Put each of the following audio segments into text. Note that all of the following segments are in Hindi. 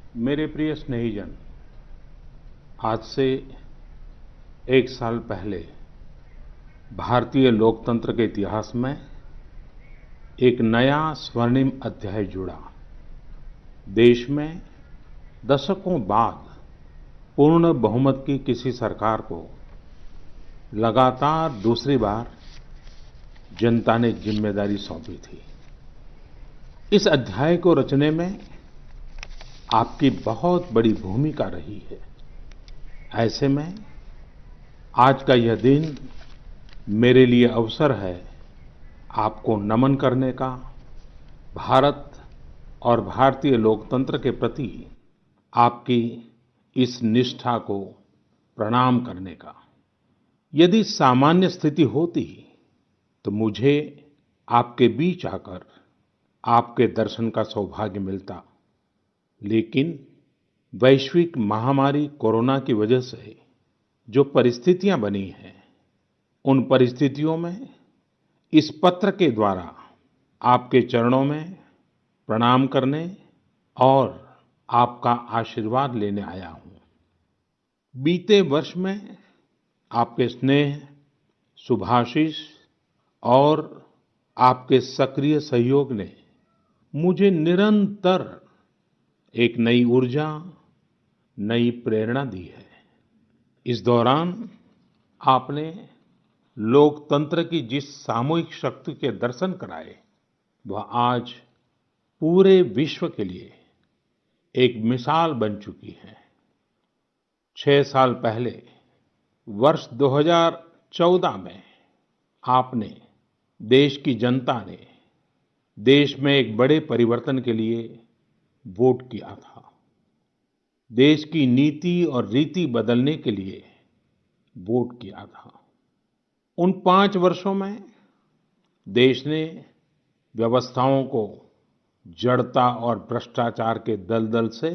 मेरे प्रिय स्नेहीजन, आज से एक साल पहले भारतीय लोकतंत्र के इतिहास में एक नया स्वर्णिम अध्याय जुड़ा। देश में दशकों बाद पूर्ण बहुमत की किसी सरकार को लगातार दूसरी बार जनता ने जिम्मेदारी सौंपी थी। इस अध्याय को रचने में आपकी बहुत बड़ी भूमिका रही है। ऐसे में आज का यह दिन मेरे लिए अवसर है आपको नमन करने का, भारत और भारतीय लोकतंत्र के प्रति आपकी इस निष्ठा को प्रणाम करने का। यदि सामान्य स्थिति होती तो मुझे आपके बीच आकर आपके दर्शन का सौभाग्य मिलता, लेकिन वैश्विक महामारी कोरोना की वजह से जो परिस्थितियां बनी हैं, उन परिस्थितियों में इस पत्र के द्वारा आपके चरणों में प्रणाम करने और आपका आशीर्वाद लेने आया हूं। बीते वर्ष में आपके स्नेह, शुभाशीष और आपके सक्रिय सहयोग ने मुझे निरंतर एक नई ऊर्जा, नई प्रेरणा दी है। इस दौरान आपने लोकतंत्र की जिस सामूहिक शक्ति के दर्शन कराए, वह आज पूरे विश्व के लिए एक मिसाल बन चुकी है। 6 साल पहले वर्ष 2014 में आपने, देश की जनता ने देश में एक बड़े परिवर्तन के लिए वोट किया था। देश की नीति और रीति बदलने के लिए वोट किया था। उन 5 वर्षों में देश ने व्यवस्थाओं को जड़ता और भ्रष्टाचार के दलदल से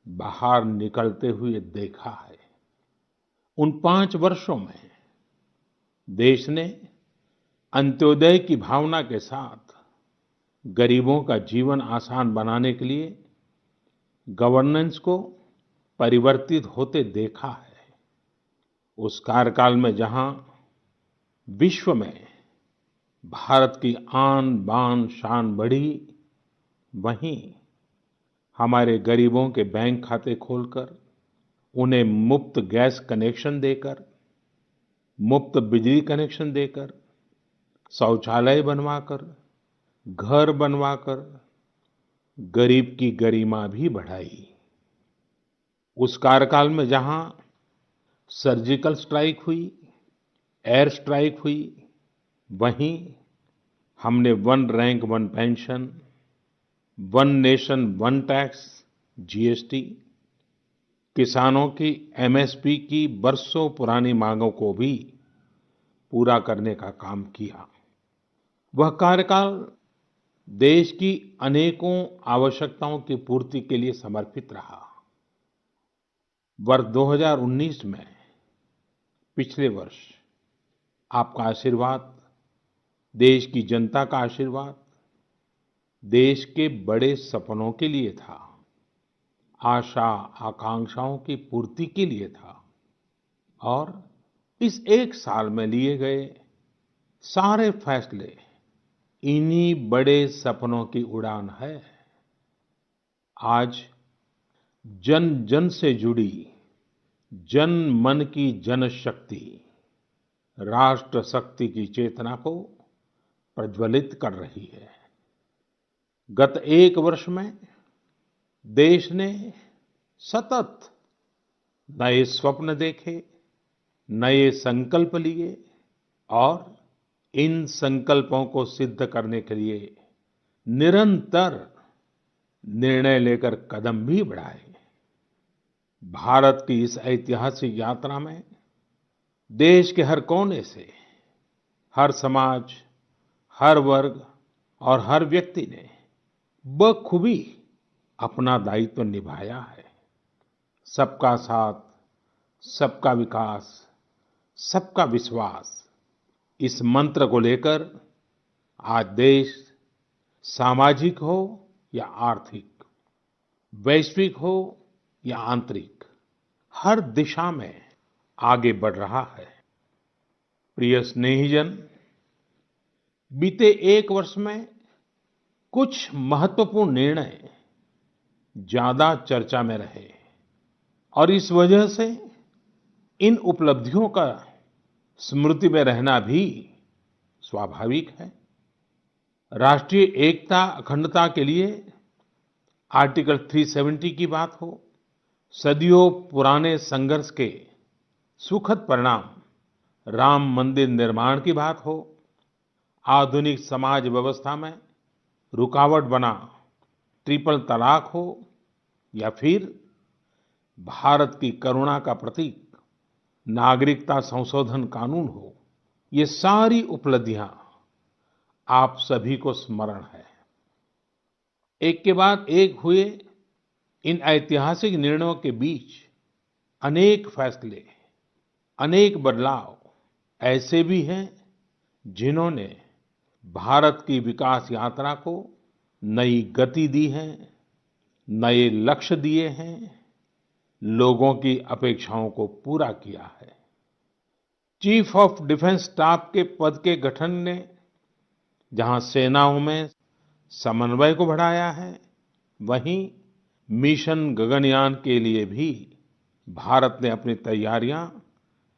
बाहर निकलते हुए देखा है। उन 5 वर्षों में देश ने अंत्योदय की भावना के साथ गरीबों का जीवन आसान बनाने के लिए गवर्नेंस को परिवर्तित होते देखा है। उस कार्यकाल में जहां विश्व में भारत की आन बान शान बढ़ी, वहीं हमारे गरीबों के बैंक खाते खोलकर, उन्हें मुफ्त गैस कनेक्शन देकर, मुफ्त बिजली कनेक्शन देकर, शौचालय बनवाकर, घर बनवाकर गरीब की गरिमा भी बढ़ाई। उस कार्यकाल में जहां सर्जिकल स्ट्राइक हुई, एयर स्ट्राइक हुई, वहीं हमने one rank one pension, one nation one tax, GST, किसानों की एमएसपी की बरसों पुरानी मांगों को भी पूरा करने का काम किया। वह कार्यकाल देश की अनेकों आवश्यकताओं की पूर्ति के लिए समर्पित रहा। वर्ष 2019 में, पिछले वर्ष, आपका आशीर्वाद, देश की जनता का आशीर्वाद, देश के बड़े सपनों के लिए था, आशा आकांक्षाओं की पूर्ति के लिए था। और इस एक साल में लिए गए सारे फैसले इन्हीं बड़े सपनों की उड़ान है। आज जन जन से जुड़ी जन मन की जनशक्ति राष्ट्र शक्ति की चेतना को प्रज्वलित कर रही है। गत एक वर्ष में देश ने सतत नए स्वप्न देखे, नए संकल्प लिए और इन संकल्पों को सिद्ध करने के लिए निरंतर निर्णय लेकर कदम भी बढ़ाए। भारत की इस ऐतिहासिक यात्रा में देश के हर कोने से, हर समाज, हर वर्ग और हर व्यक्ति ने बखूबी अपना दायित्व निभाया है। सबका साथ, सबका विकास, सबका विश्वास, इस मंत्र को लेकर आज देश सामाजिक हो या आर्थिक, वैश्विक हो या आंतरिक, हर दिशा में आगे बढ़ रहा है। प्रिय स्नेहीजन, बीते एक वर्ष में कुछ महत्वपूर्ण निर्णय ज्यादा चर्चा में रहे और इस वजह से इन उपलब्धियों का स्मृति में रहना भी स्वाभाविक है। राष्ट्रीय एकता अखंडता के लिए आर्टिकल 370 की बात हो, सदियों पुराने संघर्ष के सुखद परिणाम राम मंदिर निर्माण की बात हो, आधुनिक समाज व्यवस्था में रुकावट बना ट्रिपल तलाक हो या फिर भारत की करुणा का प्रतीक नागरिकता संशोधन कानून हो, ये सारी उपलब्धियां आप सभी को स्मरण है। एक के बाद एक हुए इन ऐतिहासिक निर्णयों के बीच अनेक फैसले, अनेक बदलाव ऐसे भी हैं जिन्होंने भारत की विकास यात्रा को नई गति दी है, नए लक्ष्य दिए हैं, लोगों की अपेक्षाओं को पूरा किया है। चीफ ऑफ डिफेंस स्टाफ के पद के गठन ने जहां सेनाओं में समन्वय को बढ़ाया है, वहीं मिशन गगनयान के लिए भी भारत ने अपनी तैयारियां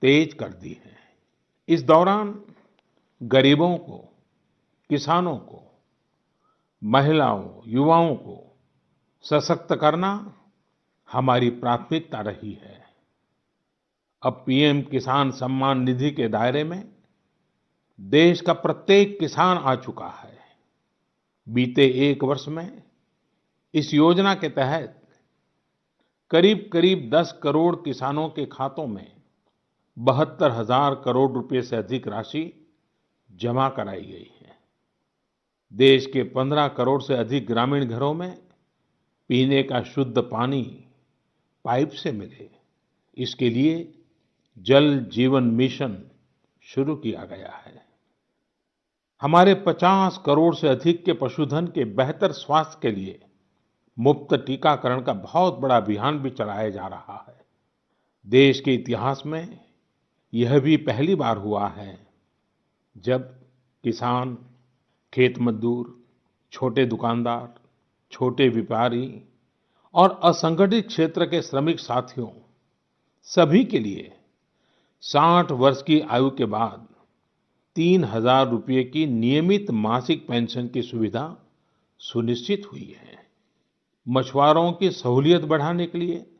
तेज कर दी हैं। इस दौरान गरीबों को, किसानों को, महिलाओं, युवाओं को सशक्त करना हमारी प्राथमिकता रही है। अब पीएम किसान सम्मान निधि के दायरे में देश का प्रत्येक किसान आ चुका है। बीते एक वर्ष में इस योजना के तहत करीब-करीब 10 करोड़ किसानों के खातों में 72,000 करोड़ रुपए से अधिक राशि जमा कराई गई है। देश के 15 करोड़ से अधिक ग्रामीण घरों में पीने का शुद्ध पानी पाइप से मिले, इसके लिए जल जीवन मिशन शुरू किया गया है। हमारे 50 करोड़ से अधिक के पशुधन के बेहतर स्वास्थ्य के लिए मुफ्त टीकाकरण का बहुत बड़ा अभियान भी चलाया जा रहा है। देश के इतिहास में यह भी पहली बार हुआ है जब किसान, खेत मजदूर, छोटे दुकानदार, छोटे व्यापारी और असंगठित क्षेत्र के श्रमिक साथियों सभी के लिए 60 वर्ष की आयु के बाद 3,000 रुपये की नियमित मासिक पेंशन की सुविधा सुनिश्चित हुई है। मछुआरों की सहूलियत बढ़ाने के लिए,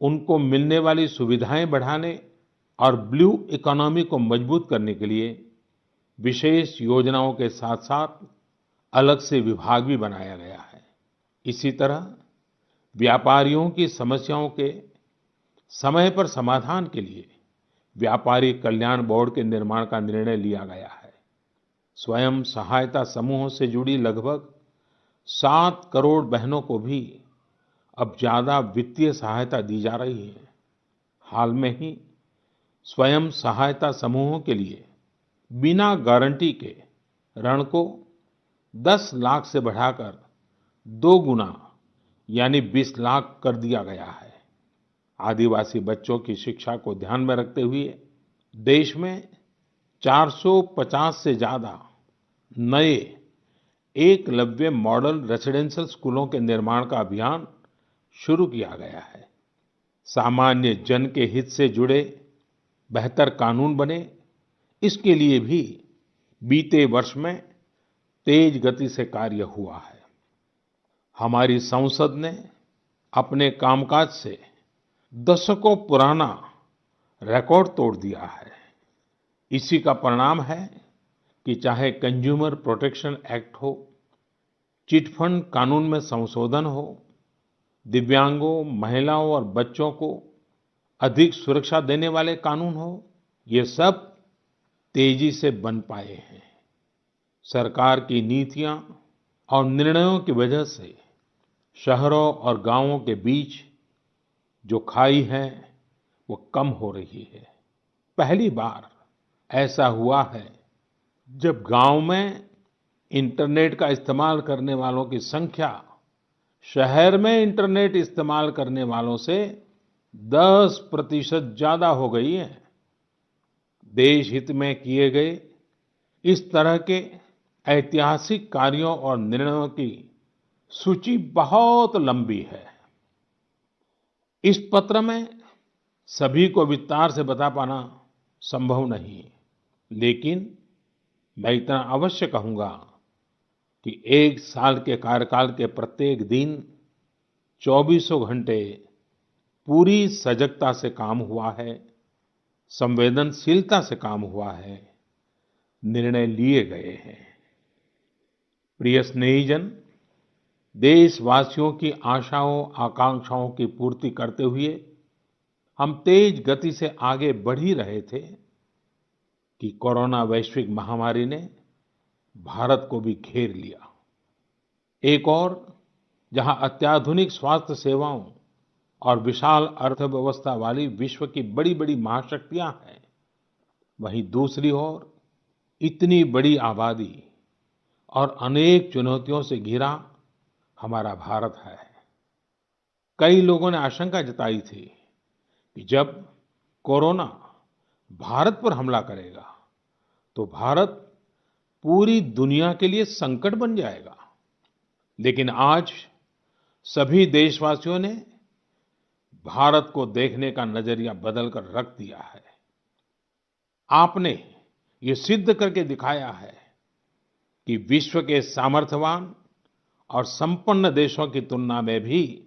उनको मिलने वाली सुविधाएं बढ़ाने और ब्लू इकोनॉमी को मजबूत करने के लिए विशेष योजनाओं के साथ-साथ अलग से विभाग भी बनाया गया है। इसी तरह व्यापारियों की समस्याओं के समय पर समाधान के लिए व्यापारी कल्याण बोर्ड के निर्माण का निर्णय लिया गया है। स्वयं सहायता समूहों से जुड़ी लगभग 7 करोड़ बहनों को भी अब ज्यादा वित्तीय सहायता दी जा रही है। हाल में ही स्वयं सहायता समूहों के लिए बिना गारंटी के ऋण को 10 लाख से बढ़ाकर 2 गुना यानी 20 लाख कर दिया गया है। आदिवासी बच्चों की शिक्षा को ध्यान में रखते हुए देश में 450 से ज्यादा नए एकलव्य मॉडल रेसिडेंशियल स्कूलों के निर्माण का अभियान शुरू किया गया है। सामान्य जन के हित से जुड़े बेहतर कानून बने, इसके लिए भी बीते वर्ष में तेज गति से कार्य हुआ है। हमारी संसद ने अपने कामकाज से दशकों पुराना रिकॉर्ड तोड़ दिया है। इसी का परिणाम है कि चाहे कंज्यूमर प्रोटेक्शन एक्ट हो, चिट फंड कानून में संशोधन हो, दिव्यांगों, महिलाओं और बच्चों को अधिक सुरक्षा देने वाले कानून हो, ये सब तेजी से बन पाए हैं। सरकार की नीतियां और निर्णयों की वजह से शहरों और गांवों के बीच जो खाई है वो कम हो रही है। पहली बार ऐसा हुआ है जब गांव में इंटरनेट का इस्तेमाल करने वालों की संख्या शहर में इंटरनेट इस्तेमाल करने वालों से 10% ज्यादा हो गई है। देश हित में किए गए इस तरह के ऐतिहासिक कार्यों और निर्णयों की सूची बहुत लंबी है। इस पत्र में सभी को विस्तार से बता पाना संभव नहीं, लेकिन मैं इतना अवश्य कहूंगा कि 1 साल के कार्यकाल के प्रत्येक दिन चौबीसों घंटे पूरी सजगता से काम हुआ है, संवेदनशीलता से काम हुआ है, निर्णय लिए गए हैं। प्रिय स्नेहीजन, देशवासियों की आशाओं आकांक्षाओं की पूर्ति करते हुए हम तेज गति से आगे बढ़ ही रहे थे कि कोरोना वैश्विक महामारी ने भारत को भी घेर लिया। एक और जहां अत्याधुनिक स्वास्थ्य सेवाओं और विशाल अर्थव्यवस्था वाली विश्व की बड़ी-बड़ी महाशक्तियां हैं, वहीं दूसरी ओर इतनी बड़ी आबादी और अनेक चुनौतियों से घिरा हमारा भारत है। कई लोगों ने आशंका जताई थी कि जब कोरोना भारत पर हमला करेगा तो भारत पूरी दुनिया के लिए संकट बन जाएगा। लेकिन आज सभी देशवासियों ने भारत को देखने का नजरिया बदलकर रख दिया है। आपने ये सिद्ध करके दिखाया है कि विश्व के सामर्थ्यवान और संपन्न देशों की तुलना में भी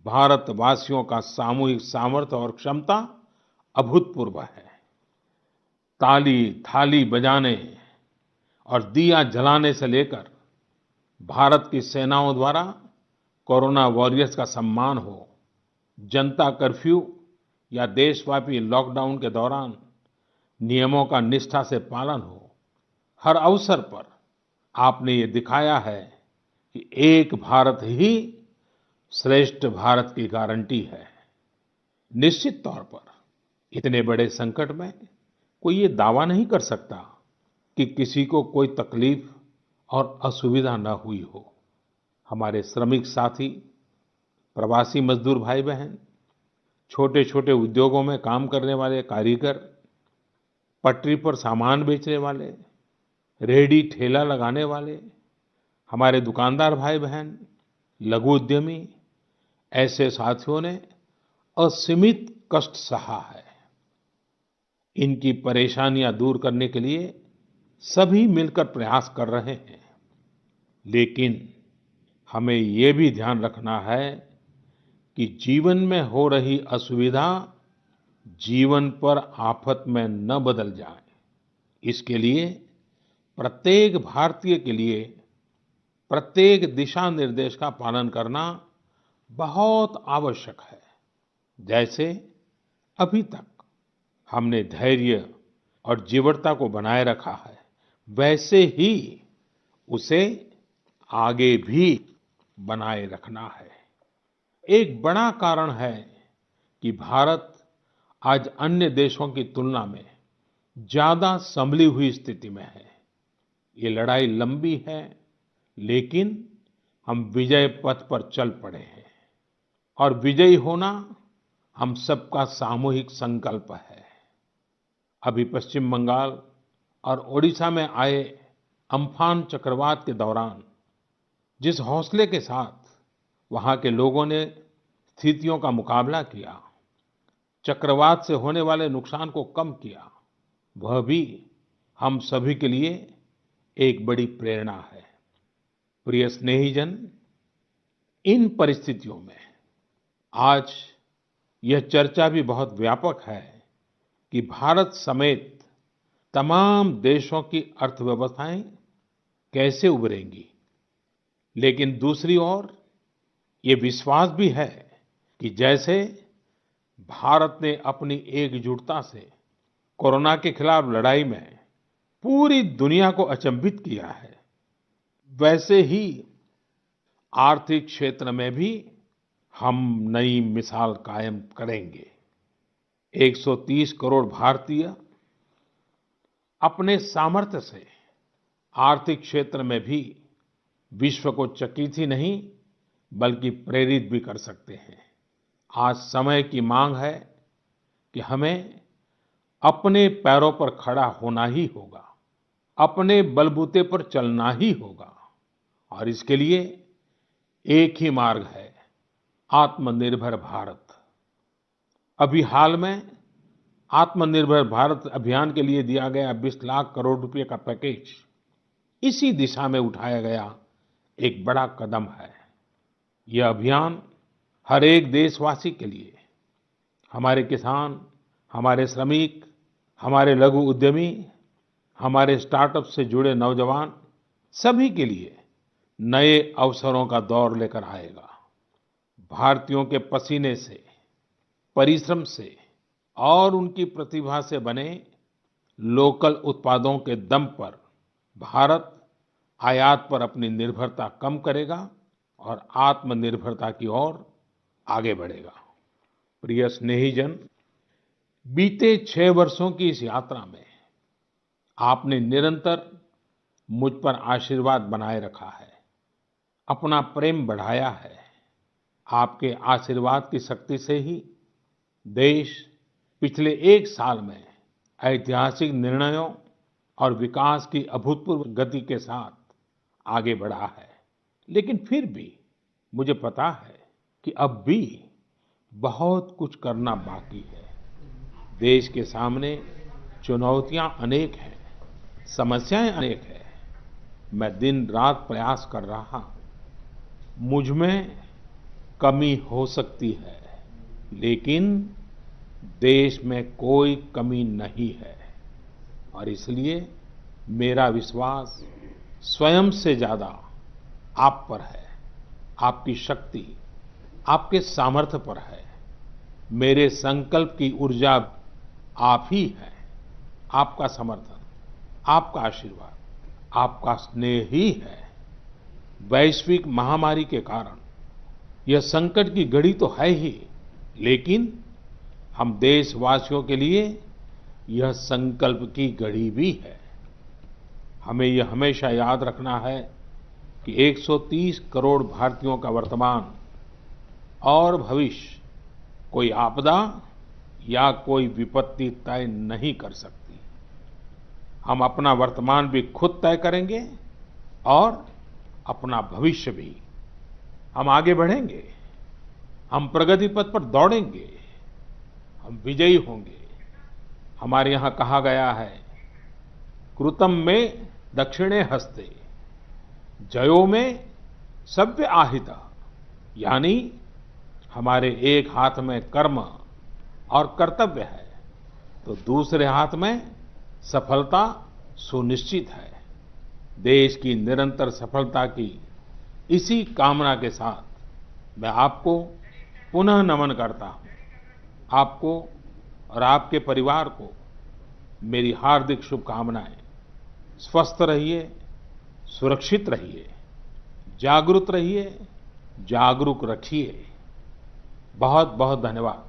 भारतवासियों का सामूहिक सामर्थ्य और क्षमता अभूतपूर्व है। ताली थाली बजाने और दिया जलाने से लेकर भारत की सेनाओं द्वारा कोरोना वॉरियर्स का सम्मान हो, जनता कर्फ्यू या देशव्यापी लॉकडाउन के दौरान नियमों का निष्ठा से पालन हो, हर अवसर पर आपने ये दिखाया है कि एक भारत ही श्रेष्ठ भारत की गारंटी है। निश्चित तौर पर इतने बड़े संकट में कोई ये दावा नहीं कर सकता कि किसी को कोई तकलीफ और असुविधा न हुई हो। हमारे श्रमिक साथी, प्रवासी मजदूर भाई बहन, छोटे-छोटे उद्योगों में काम करने वाले कारीगर, पटरी पर सामान बेचने वाले, रेहड़ी ठेला लगाने वाले, हमारे दुकानदार भाई बहन, लघु उद्यमी, ऐसे साथियों ने असीमित कष्ट सहा है। इनकी परेशानियां दूर करने के लिए सभी मिलकर प्रयास कर रहे हैं। लेकिन हमें ये भी ध्यान रखना है कि जीवन में हो रही असुविधा जीवन पर आफत में न बदल जाए। इसके लिए प्रत्येक भारतीय के लिए प्रत्येक दिशा निर्देश का पालन करना बहुत आवश्यक है। जैसे अभी तक हमने धैर्य और जीवटता को बनाए रखा है, वैसे ही उसे आगे भी बनाए रखना है। एक बड़ा कारण है कि भारत आज अन्य देशों की तुलना में ज्यादा संभली हुई स्थिति में है। ये लड़ाई लंबी है, लेकिन हम विजय पथ पर चल पड़े हैं और विजयी होना हम सबका सामूहिक संकल्प है। अभी पश्चिम बंगाल और ओडिशा में आए अम्फान चक्रवात के दौरान जिस हौसले के साथ वहां के लोगों ने स्थितियों का मुकाबला किया, चक्रवात से होने वाले नुकसान को कम किया, वह भी हम सभी के लिए एक बड़ी प्रेरणा है। प्रिय स्नेहीजन, इन परिस्थितियों में आज यह चर्चा भी बहुत व्यापक है कि भारत समेत तमाम देशों की अर्थव्यवस्थाएं कैसे उभरेंगी। लेकिन दूसरी ओर ये विश्वास भी है कि जैसे भारत ने अपनी एकजुटता से कोरोना के खिलाफ लड़ाई में पूरी दुनिया को अचंभित किया है, वैसे ही आर्थिक क्षेत्र में भी हम नई मिसाल कायम करेंगे। 130 करोड़ भारतीय अपने सामर्थ्य से आर्थिक क्षेत्र में भी विश्व को चकित ही नहीं बल्कि प्रेरित भी कर सकते हैं। आज समय की मांग है कि हमें अपने पैरों पर खड़ा होना ही होगा, अपने बलबूते पर चलना ही होगा और इसके लिए एक ही मार्ग है, आत्मनिर्भर भारत। अभी हाल में आत्मनिर्भर भारत अभियान के लिए दिया गया 20 लाख करोड़ रुपए का पैकेज इसी दिशा में उठाया गया एक बड़ा कदम है। यह अभियान हर एक देशवासी के लिए, हमारे किसान, हमारे श्रमिक, हमारे लघु उद्यमी, हमारे स्टार्टअप से जुड़े नौजवान, सभी के लिए नए अवसरों का दौर लेकर आएगा। भारतीयों के पसीने से, परिश्रम से और उनकी प्रतिभा से बने लोकल उत्पादों के दम पर भारत आयात पर अपनी निर्भरता कम करेगा और आत्मनिर्भरता की ओर आगे बढ़ेगा। प्रिय स्नेहीजन, बीते 6 वर्षों की इस यात्रा में आपने निरंतर मुझ पर आशीर्वाद बनाए रखा है, अपना प्रेम बढ़ाया है। आपके आशीर्वाद की शक्ति से ही देश पिछले 1 साल में ऐतिहासिक निर्णयों और विकास की अभूतपूर्व गति के साथ आगे बढ़ा है। लेकिन फिर भी मुझे पता है कि अब भी बहुत कुछ करना बाकी है। देश के सामने चुनौतियां अनेक हैं, समस्याएं अनेक हैं। मैं दिन रात प्रयास कर रहा हूं। मुझ में कमी हो सकती है, लेकिन देश में कोई कमी नहीं है और इसलिए मेरा विश्वास स्वयं से ज्यादा आप पर है, आपकी शक्ति, आपके सामर्थ्य पर है। मेरे संकल्प की ऊर्जा आप ही है, आपका समर्थन, आपका आशीर्वाद, आपका स्नेह ही है। वैश्विक महामारी के कारण यह संकट की घड़ी तो है ही, लेकिन हम देशवासियों के लिए यह संकल्प की घड़ी भी है। हमें यह हमेशा याद रखना है कि 130 करोड़ भारतीयों का वर्तमान और भविष्य कोई आपदा या कोई विपत्ति तय नहीं कर सकती। हम अपना वर्तमान भी खुद तय करेंगे और अपना भविष्य भी। हम आगे बढ़ेंगे, हम प्रगति पथ पर दौड़ेंगे, हम विजयी होंगे। हमारे यहाँ कहा गया है, कृतम में दक्षिणे हस्ते, जयो में सव्य आहिता। यानी हमारे एक हाथ में कर्म और कर्तव्य है तो दूसरे हाथ में सफलता सुनिश्चित है। देश की निरंतर सफलता की इसी कामना के साथ मैं आपको पुनः नमन करता हूं। आपको और आपके परिवार को मेरी हार्दिक शुभकामनाएं। स्वस्थ रहिए, सुरक्षित रहिए, जागरूक रहिए, जागरूक रखिए। बहुत बहुत धन्यवाद।